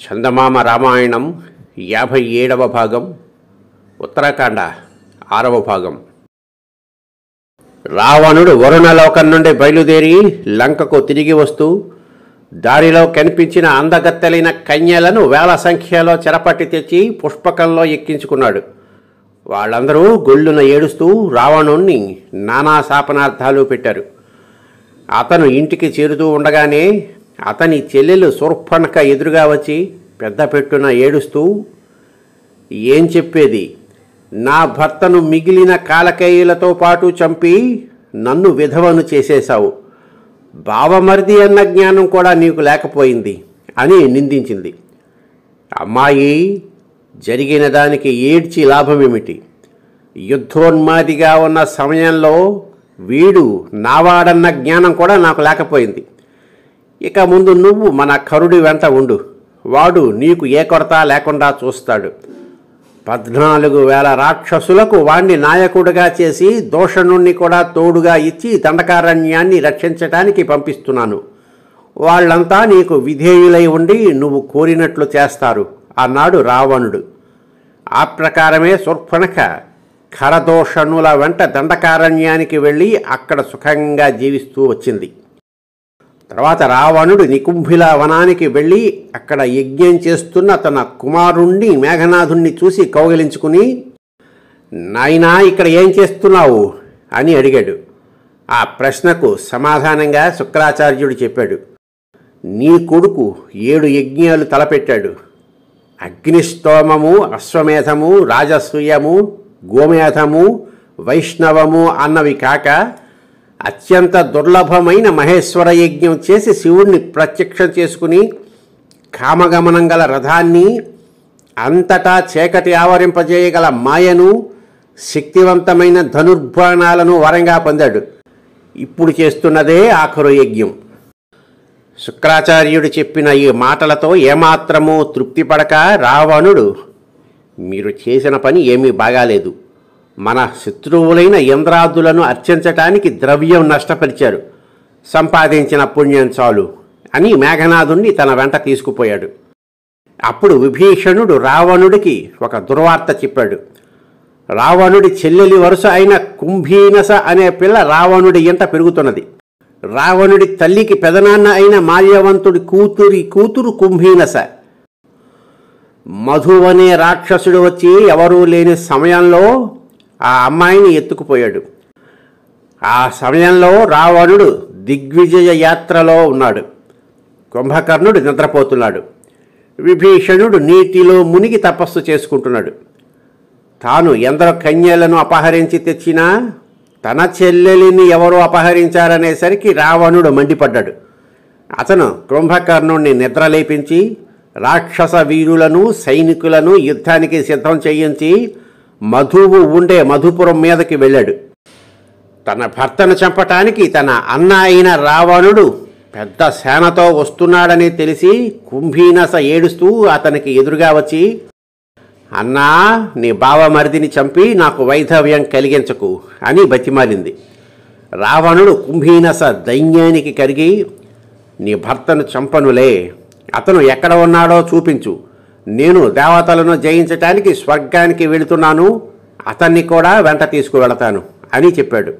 చందమామ రామాయణం 57వ భాగం, ఉత్తరాఖండ 6వ భాగం. రావణుడు వరుణలోకం నుండి బయలుదేరి లంకకు తిరిగి వస్తూ దారిలో కనిపించిన అందగత్తెలైన కన్యలను వేల సంఖ్యలో చెరపట్టి తెచ్చి పుష్పకంలో ఎక్కించుకున్నాడు. వాళ్ళందరూ గొళ్ళున ఏడుస్తూ రావణుణ్ణి నానా శాపనార్థాలు పెట్టారు. అతను ఇంటికి చేరుతూ ఉండగానే అతని చెల్లెలు శూర్పణఖ ఎదురుగా వచ్చి పెద్ద పెట్టున ఏడుస్తూ, ఏం చెప్పేది, నా భర్తను మిగిలిన కాలకేయులతో పాటు చంపి నన్ను విధవను చేసేశావు, బావమరిది అన్న జ్ఞానం కూడా నీకు లేకపోయింది అని నిందించింది. అమ్మాయి, జరిగిన దానికి ఏడ్చి లాభమేమిటి? యుద్ధోన్మాదిగా ఉన్న సమయంలో వీడు నావాడన్న జ్ఞానం కూడా నాకు లేకపోయింది. ఇక ముందు నువ్వు మన కరుడి వెంట ఉండు, వాడు నీకు ఏ కొరత లేకుండా చూస్తాడు. 14,000 రాక్షసులకు వాణ్ణి నాయకుడిగా చేసి దోషణుణ్ణి కూడా తోడుగా ఇచ్చి దండకారణ్యాన్ని రక్షించటానికి పంపిస్తున్నాను. వాళ్ళంతా నీకు విధేయులై ఉండి నువ్వు కోరినట్లు చేస్తారు అన్నాడు రావణుడు. ఆ ప్రకారమే శూర్పణఖ ఖరదోషణుల వెంట దండకారణ్యానికి వెళ్ళి అక్కడ సుఖంగా జీవిస్తూ వచ్చింది. తర్వాత రావణుడు నికుంభిల వనానికి వెళ్ళి అక్కడ యజ్ఞం చేస్తున్న తన కుమారుణ్ణి మేఘనాథుణ్ణి చూసి కౌగిలించుకుని, నాయనా, ఇక్కడ ఏం చేస్తున్నావు అని అడిగాడు. ఆ ప్రశ్నకు సమాధానంగా శుక్రాచార్యుడు చెప్పాడు, నీ కొడుకు 7 యజ్ఞాలు తలపెట్టాడు. అగ్నిష్టోమము, అశ్వమేధము, రాజసూయము, గోమేధము, వైష్ణవము అన్నవి కాక అత్యంత దుర్లభమైన మహేశ్వర యజ్ఞం చేసి శివుణ్ణి ప్రత్యక్షం చేసుకుని కామగమనం గల రథాన్ని, అంతటా చీకటి ఆవరింపజేయగల మాయను, శక్తివంతమైన ధనుర్బాణాలను వరంగా పొందాడు. ఇప్పుడు చేస్తున్నదే ఆఖరు యజ్ఞం. శుక్రాచార్యుడు చెప్పిన ఈ మాటలతో ఏమాత్రమూ తృప్తిపడక రావణుడు, మీరు చేసిన పని ఏమీ బాగాలేదు. మన శత్రువులైన ఇంద్రాదులను అర్చించటానికి ద్రవ్యం నష్టపరిచారు, సంపాదించిన పుణ్యం చాలు అని మేఘనాథుణ్ణి తన వెంట తీసుకుపోయాడు. అప్పుడు విభీషణుడు రావణుడికి ఒక దుర్వార్త చెప్పాడు. రావణుడి చెల్లెలి వరుస అయిన కుంభీనస అనే పిల్ల రావణుడి ఇంట పెరుగుతున్నది. రావణుడి తల్లికి పెదనాన్న అయిన మాల్యవంతుడి కూతురు కుంభీనస. మధువనే రాక్షసుడు వచ్చి ఎవరూ లేని సమయంలో ఆ అమ్మాయిని ఎత్తుకుపోయాడు. ఆ సమయంలో రావణుడు దిగ్విజయ యాత్రలో ఉన్నాడు. కుంభకర్ణుడు నిద్రపోతున్నాడు. విభీషణుడు నీటిలో మునిగి తపస్సు చేసుకుంటున్నాడు. తాను ఎందరో కన్యలను అపహరించి తెచ్చినా తన చెల్లెలిని ఎవరో అపహరించారనేసరికి రావణుడు మండిపడ్డాడు. అతను కుంభకర్ణుణ్ణి నిద్రలేపించి రాక్షస వీరులను, సైనికులను యుద్ధానికి సిద్ధం చేయించి మధువు ఉండే మధుపురం మీదకి వెళ్ళాడు. తన భర్తను చంపటానికి తన అన్న అయిన రావణుడు పెద్ద సేనతో వస్తున్నాడని తెలిసి కుంభీనస ఏడుస్తూ అతనికి ఎదురుగా వచ్చి, అన్నా, నీ బావమరిదిని చంపి నాకు వైధవ్యం కలిగించకు అని బతిమాలింది. రావణుడు కుంభీనస దైన్యానికి కరిగి, నీ భర్తను చంపనులే, అతను ఎక్కడ ఉన్నాడో చూపించు, నేను దేవతలను జయించటానికి స్వర్గానికి వెళుతున్నాను, అతన్ని కూడా వెంట తీసుకువెళతాను అని చెప్పాడు.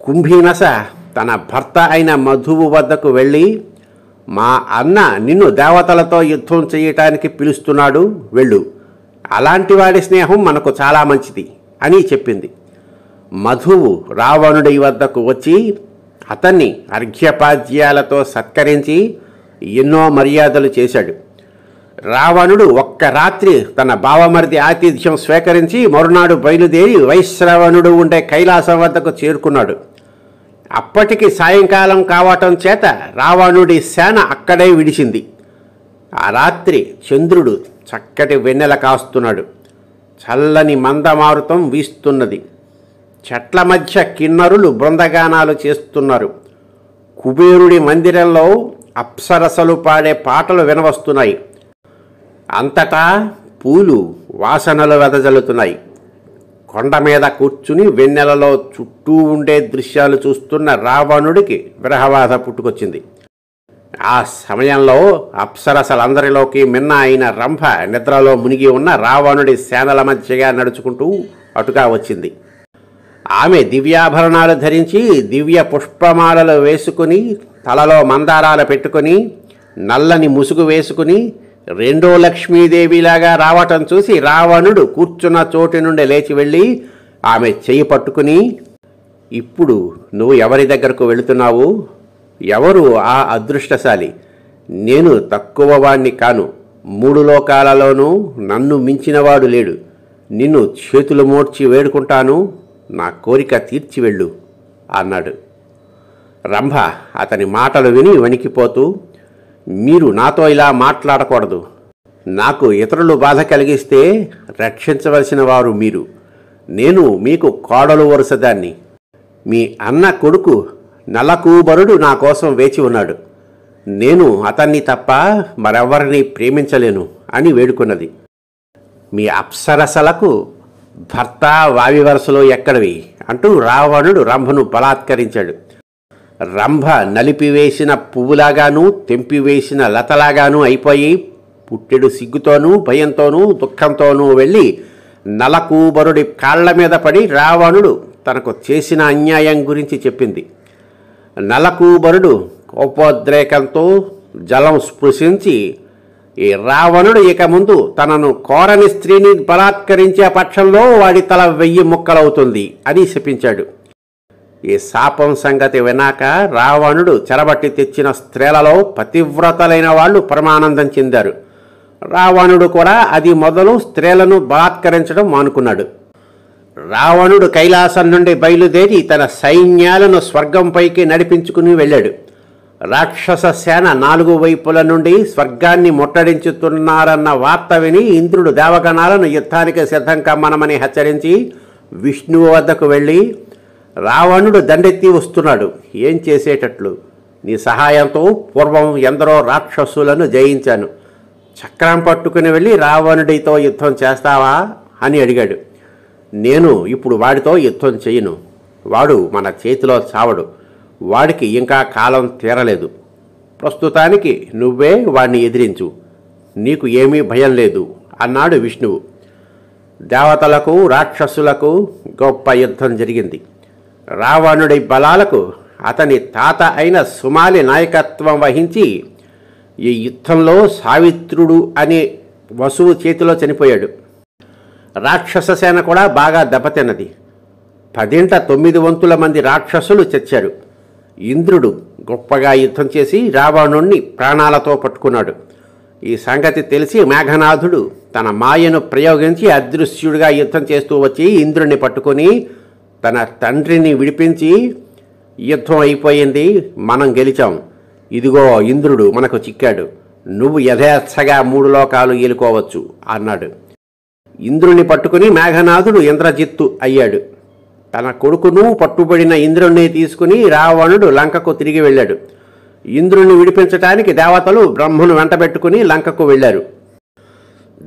కుంభీనస తన భర్త అయిన మధువు వద్దకు వెళ్ళి, మా అన్న నిన్ను దేవతలతో యుద్ధం చేయటానికి పిలుస్తున్నాడు, వెళ్ళు, అలాంటి వాడి స్నేహం మనకు చాలా మంచిది అని చెప్పింది. మధువు రావణుడి వద్దకు వచ్చి అతన్ని అర్ఘ్యపాద్యాలతో సత్కరించి ఎన్నో మర్యాదలు చేశాడు. రావణుడు ఒక్క రాత్రి తన బావమరిది ఆతిథ్యం స్వీకరించి మరునాడు బయలుదేరి వైశ్రవణుడు ఉండే కైలాసం వద్దకు చేరుకున్నాడు. అప్పటికి సాయంకాలం కావటం చేత రావణుడి సేన అక్కడే విడిచింది. ఆ రాత్రి చంద్రుడు చక్కటి వెన్నెల కాస్తున్నాడు. చల్లని మందమారుతం వీస్తున్నది. చెట్ల మధ్య కిన్నరులు బృందగానాలు చేస్తున్నారు. కుబేరుడి మందిరంలో అప్సరసలు పాడే పాటలు వినవస్తున్నాయి. అంతటా పూలు వాసనలు వెదజల్లుతున్నాయి. కొండ మీద కూర్చుని వెన్నెలలో చుట్టూ ఉండే దృశ్యాలు చూస్తున్న రావణుడికి విరహబాధ పుట్టుకొచ్చింది. ఆ సమయంలో అప్సరసలందరిలోకి మిన్న అయిన రంభ నిద్రలో మునిగి ఉన్న రావణుడి సేనల మధ్యగా నడుచుకుంటూ అటుగా వచ్చింది. ఆమె దివ్యాభరణాలు ధరించి దివ్య పుష్పమాలలు వేసుకుని తలలో మందారాలు పెట్టుకుని నల్లని ముసుగు వేసుకుని రెండో లక్ష్మీదేవిలాగా రావటం చూసి రావణుడు కూర్చున్న చోటు నుండి లేచి వెళ్ళి ఆమె చెయ్యి పట్టుకుని, ఇప్పుడు నువ్వు ఎవరి దగ్గరకు వెళుతున్నావు? ఎవరు ఆ అదృష్టశాలి? నేను తక్కువ వాణ్ణి కాను. 3 లోకాలలోనూ నన్ను మించినవాడు లేడు. నిన్ను చేతులు మోడ్చి వేడుకుంటాను, నా కోరిక తీర్చి వెళ్ళు అన్నాడు. రంభ అతని మాటలు విని వణికిపోతూ, మీరు నాతో ఇలా మాట్లాడకూడదు. నాకు ఇతరులు బాధ కలిగిస్తే రక్షించవలసిన వారు మీరు. నేను మీకు కోడలు వరుసదాన్ని. మీ అన్న కొడుకు నలకూబరుడు నా కోసం వేచి ఉన్నాడు. నేను అతన్ని తప్ప మరెవ్వరిని ప్రేమించలేను అని వేడుకున్నది. మీ అప్సరసలకు భర్త వావి వరసలో ఎక్కడవి అంటూ రావణుడు రంభను బలాత్కరించాడు. రంభ నలిపివేసిన పువ్వులాగాను తెంపివేసిన లతలాగాను అయిపోయి పుట్టెడు సిగ్గుతోనూ భయంతోనూ దుఃఖంతోనూ వెళ్ళి నలకూబరుడి కాళ్ల మీద పడి రావణుడు తనకు చేసిన అన్యాయం గురించి చెప్పింది. నలకూబరుడు కోపోద్రేకంతో జలం స్పృశించి, ఈ రావణుడు ఇక ముందు తనను కోరని స్త్రీని బలాత్కరించే పక్షంలో వాడి తల 1000 ముక్కలవుతుంది అని శపించాడు. ఈ శాపం సంగతి వినాక రావణుడు చెరబట్టి తెచ్చిన స్త్రీలలో పతివ్రతలైన వాళ్ళు పరమానందం చెందారు. రావణుడు కూడా అది మొదలు స్త్రీలను బలాత్కరించడం మానుకున్నాడు. రావణుడు కైలాసం నుండి బయలుదేరి తన సైన్యాలను స్వర్గంపైకి నడిపించుకుని వెళ్ళాడు. రాక్షస సేన 4 వైపుల నుండి స్వర్గాన్ని ముట్టడించుతున్నారన్న వార్త విని ఇంద్రుడు దేవగణాలను యుద్ధానికి సిద్ధం కమ్మనమని హెచ్చరించి విష్ణువు వద్దకు వెళ్ళి, రావణుడు దండెత్తి వస్తున్నాడు, ఏం చేసేటట్లు? నీ సహాయంతో పూర్వం ఎందరో రాక్షసులను జయించాను. చక్రం పట్టుకుని వెళ్ళి రావణుడితో యుద్ధం చేస్తావా అని అడిగాడు. నేను ఇప్పుడు వాడితో యుద్ధం చేయను. వాడు మన చేతిలో చావడు. వాడికి ఇంకా కాలం తీరలేదు. ప్రస్తుతానికి నువ్వే వాడిని ఎదిరించు. నీకు ఏమీ భయం లేదు అన్నాడు విష్ణువు. దేవతలకు రాక్షసులకు గొప్ప యుద్ధం జరిగింది. రావణుడి బలాలకు అతని తాత అయిన సుమాలి నాయకత్వం వహించి ఈ యుద్ధంలో సావిత్రుడు అనే వసువు చేతిలో చనిపోయాడు. రాక్షస సేన కూడా బాగా దెబ్బతిన్నది. 10 వంతుల మంది రాక్షసులు చచ్చారు. ఇంద్రుడు గొప్పగా యుద్ధం చేసి రావణుణ్ణి ప్రాణాలతో పట్టుకున్నాడు. ఈ సంగతి తెలిసి మేఘనాథుడు తన మాయను ప్రయోగించి అదృశ్యుడిగా యుద్ధం చేస్తూ వచ్చి ఇంద్రుడిని పట్టుకొని తన తండ్రిని విడిపించి, యుద్ధం అయిపోయింది, మనం గెలిచాం. ఇదిగో ఇంద్రుడు మనకు చిక్కాడు. నువ్వు యథేచ్ఛగా 3 లోకాలు ఏలుకోవచ్చు అన్నాడు. ఇంద్రుని పట్టుకుని మేఘనాథుడు ఇంద్రజిత్తు అయ్యాడు. తన కొడుకును పట్టుబడిన ఇంద్రుణ్ణి తీసుకుని రావణుడు లంకకు తిరిగి వెళ్ళాడు. ఇంద్రుని విడిపించటానికి దేవతలు బ్రహ్మను వెంటబెట్టుకుని లంకకు వెళ్ళారు.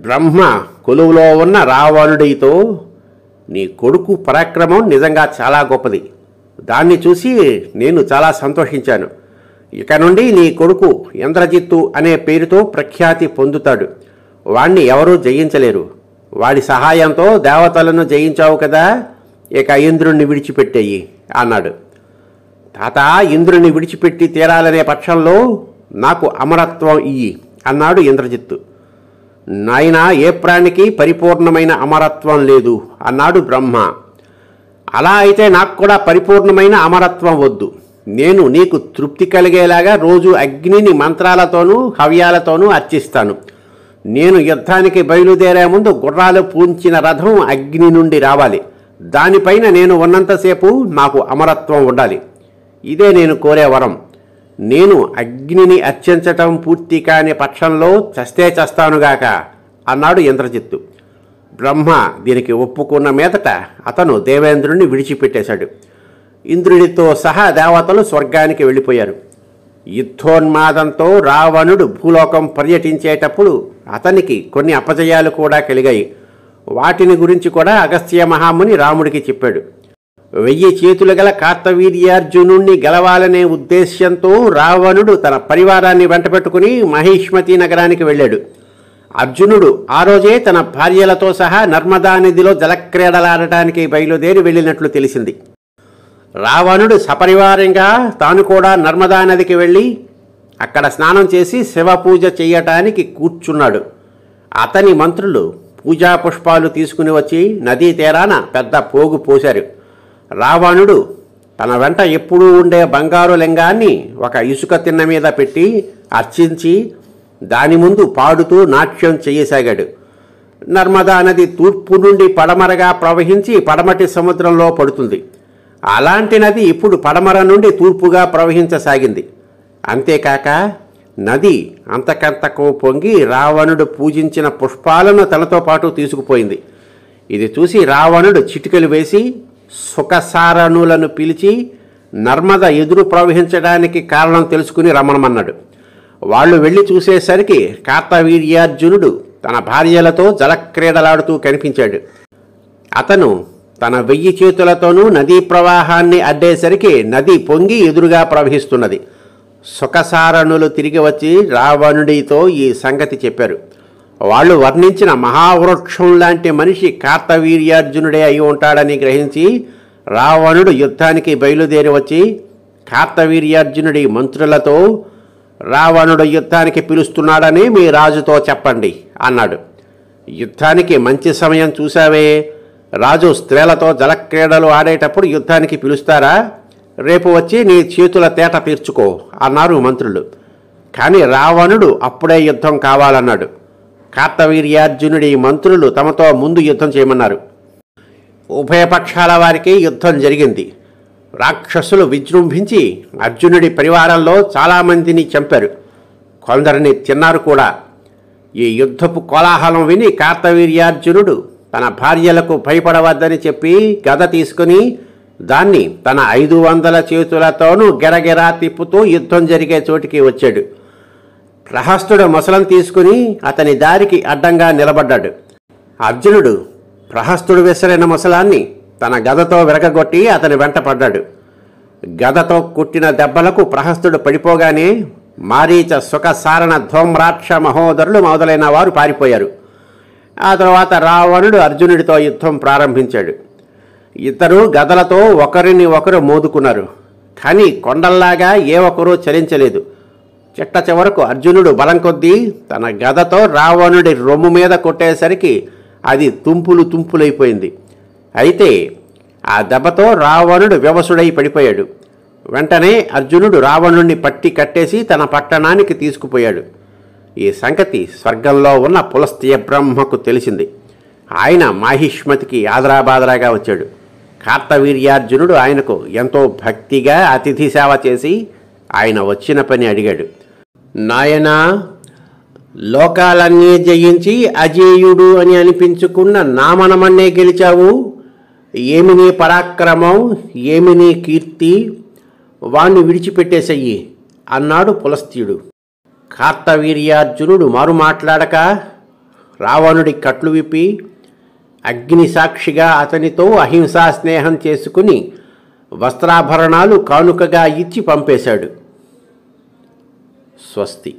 బ్రహ్మ కొలువులో ఉన్న రావణుడితో, నీ కొడుకు పరాక్రమం నిజంగా చాలా గొప్పది. దాన్ని చూసి నేను చాలా సంతోషించాను. ఇక నుండి నీ కొడుకు ఇంద్రజిత్తు అనే పేరుతో ప్రఖ్యాతి పొందుతాడు. వాణ్ణి ఎవరూ జయించలేరు. వాడి సహాయంతో దేవతలను జయించావు కదా, ఇక ఇంద్రుణ్ణి విడిచిపెట్టేయి అన్నాడు. తాత, ఇంద్రుని విడిచిపెట్టి తీరాలనే పక్షంలో నాకు అమరత్వం ఇయ్యి అన్నాడు ఇంద్రజిత్తు. నాయనా, ఏ ప్రాణికి పరిపూర్ణమైన అమరత్వం లేదు అన్నాడు బ్రహ్మ. అలా అయితే నాకు కూడా పరిపూర్ణమైన అమరత్వం వద్దు. నేను నీకు తృప్తి కలిగేలాగా రోజు అగ్నిని మంత్రాలతోనూ హవ్యాలతోనూ అర్చిస్తాను. నేను యుద్ధానికి బయలుదేరే ముందు గుర్రాలు పూంచిన రథం అగ్ని నుండి రావాలి. దానిపైన నేను ఉన్నంతసేపు నాకు అమరత్వం ఉండాలి. ఇదే నేను కోరే వరం. నేను అగ్నిని అర్చించటం పూర్తి కాని పక్షంలో చస్తే చస్తానుగాక అన్నాడు ఇంద్రజిత్తు. బ్రహ్మ దీనికి ఒప్పుకున్న మీదట అతను దేవేంద్రుణ్ణి విడిచిపెట్టేశాడు. ఇంద్రుడితో సహా దేవతలు స్వర్గానికి వెళ్ళిపోయారు. యుద్ధోన్మాదంతో రావణుడు భూలోకం పర్యటించేటప్పుడు అతనికి కొన్ని అపజయాలు కూడా కలిగాయి. వాటిని గురించి కూడా అగస్త్య మహాముని రాముడికి చెప్పాడు. 1000 చేతులు గల కార్తవీర్యార్జునుణ్ణి గెలవాలనే ఉద్దేశ్యంతో రావణుడు తన పరివారాన్ని వెంటబెట్టుకుని మహిష్మతి నగరానికి వెళ్ళాడు. అర్జునుడు ఆ రోజే తన భార్యలతో సహా నర్మదా నదిలో జలక్రీడలాడటానికి బయలుదేరి వెళ్ళినట్లు తెలిసింది. రావణుడు సపరివారంగా తాను కూడా నర్మదా నదికి వెళ్ళి అక్కడ స్నానం చేసి శివపూజ చేయటానికి కూర్చున్నాడు. అతని మంత్రులు పూజా పుష్పాలు తీసుకుని వచ్చి నదీ తీరాన పెద్ద పోగు పోశారు. రావణుడు తన వెంట ఎప్పుడూ ఉండే బంగారు లింగాన్ని ఒక ఇసుక తిన్న మీద పెట్టి అర్చించి దాని ముందు పాడుతూ నాట్యం చేయసాగాడు. నర్మదా నది తూర్పు నుండి పడమరగా ప్రవహించి పడమటి సముద్రంలో పడుతుంది. అలాంటి నది ఇప్పుడు పడమర నుండి తూర్పుగా ప్రవహించసాగింది. అంతేకాక నది అంతకంతకు పొంగి రావణుడు పూజించిన పుష్పాలను తనతో పాటు తీసుకుపోయింది. ఇది చూసి రావణుడు చిటికలు వేసి సుఖసారణులను పిలిచి నర్మద ఎదురు ప్రవహించడానికి కారణం తెలుసుకుని రమ్మనమన్నాడు. వాళ్ళు వెళ్ళి చూసేసరికి కార్తవీర్యార్జునుడు తన భార్యలతో జలక్రీడలాడుతూ కనిపించాడు. అతను తన 1000 చేతులతోనూ నదీ ప్రవాహాన్ని అడ్డేసరికి నది పొంగి ఎదురుగా ప్రవహిస్తున్నది. సుఖసారణులు తిరిగి వచ్చి రావణుడితో ఈ సంగతి చెప్పారు. వాళ్ళు వర్ణించిన మహావృక్షం లాంటి మనిషి కార్తవీర్యార్జునుడే అయి ఉంటాడని గ్రహించి రావణుడు యుద్ధానికి బయలుదేరి వచ్చి కార్తవీర్యార్జునుడి మంత్రులతో, రావణుడు యుద్ధానికి పిలుస్తున్నాడని మీ రాజుతో చెప్పండి అన్నాడు. యుద్ధానికి మంచి సమయం చూశావే, రాజు స్త్రీలతో జలక్రీడలు ఆడేటప్పుడు యుద్ధానికి పిలుస్తారా? రేపు వచ్చి నీ చేతుల తేట తీర్చుకో అన్నారు మంత్రులు. కానీ రావణుడు అప్పుడే యుద్ధం కావాలన్నాడు. కార్తవీర్యార్జునుడి మంత్రులు తమతో ముందు యుద్ధం చేయమన్నారు. ఉభయపక్షాల వారికి యుద్ధం జరిగింది. రాక్షసులు విజృంభించి అర్జునుడి పరివారంలో చాలామందిని చంపారు, కొందరిని తిన్నారు కూడా. ఈ యుద్ధపు కోలాహలం విని కార్తవీర్యార్జునుడు తన భార్యలకు భయపడవద్దని చెప్పి గద తీసుకుని దాన్ని తన 500 చేతులతోనూ గెరగెరా తిప్పుతూ యుద్ధం జరిగే చోటికి వచ్చాడు. ప్రహస్తుడు మొసలం తీసుకుని అతని దారికి అడ్డంగా నిలబడ్డాడు. అర్జునుడు ప్రహస్తుడు విసిరిన మొసలాన్ని తన గదతో విరగగొట్టి అతని వెంట పడ్డాడు. గదతో కుట్టిన దెబ్బలకు ప్రహస్తుడు పడిపోగానే మారీచ, సుఖసారణ, ధూమ్రాక్ష మహోదరులు మొదలైన వారు పారిపోయారు. ఆ తర్వాత రావణుడు అర్జునుడితో యుద్ధం ప్రారంభించాడు. ఇద్దరు గదలతో ఒకరిని ఒకరు మోదుకున్నారు. కానీ కొండల్లాగా ఏ ఒక్కరూ చలించలేదు. చిట్ట చివరకు అర్జునుడు బలం కొద్దీ తన గదతో రావణుడి రొమ్ము మీద కొట్టేసరికి అది తుంపులు తుంపులైపోయింది. అయితే ఆ దెబ్బతో రావణుడు వివసుడై పడిపోయాడు. వెంటనే అర్జునుడు రావణుణ్ణి పట్టి కట్టేసి తన పట్టణానికి తీసుకుపోయాడు. ఈ సంగతి స్వర్గంలో ఉన్న పులస్త్య బ్రహ్మకు తెలిసింది. ఆయన మాహిష్మతికి ఆదరాబాదరాగా వచ్చాడు. కార్తవీర్యార్జునుడు ఆయనకు ఎంతో భక్తిగా అతిథి సేవ చేసి ఆయన వచ్చిన పని అడిగాడు. నాయనా, లోకాలన్నీ జయించి అజేయుడు అని అనిపించుకున్న నామనమన్నే గెలిచావు. ఏమి నీ పరాక్రమం, ఏమి నీ కీర్తి, వాణ్ణి విడిచిపెట్టేసయ్యి అన్నాడు పులస్త్యుడు. కార్తవీర్యార్జునుడు మారు మాట్లాడక రావణుడి కట్లు విప్పి అగ్ని సాక్షిగా అతనితో అహింసా స్నేహం చేసుకుని వస్త్రాభరణాలు కానుకగా ఇచ్చి పంపేశాడు. స్వస్తి.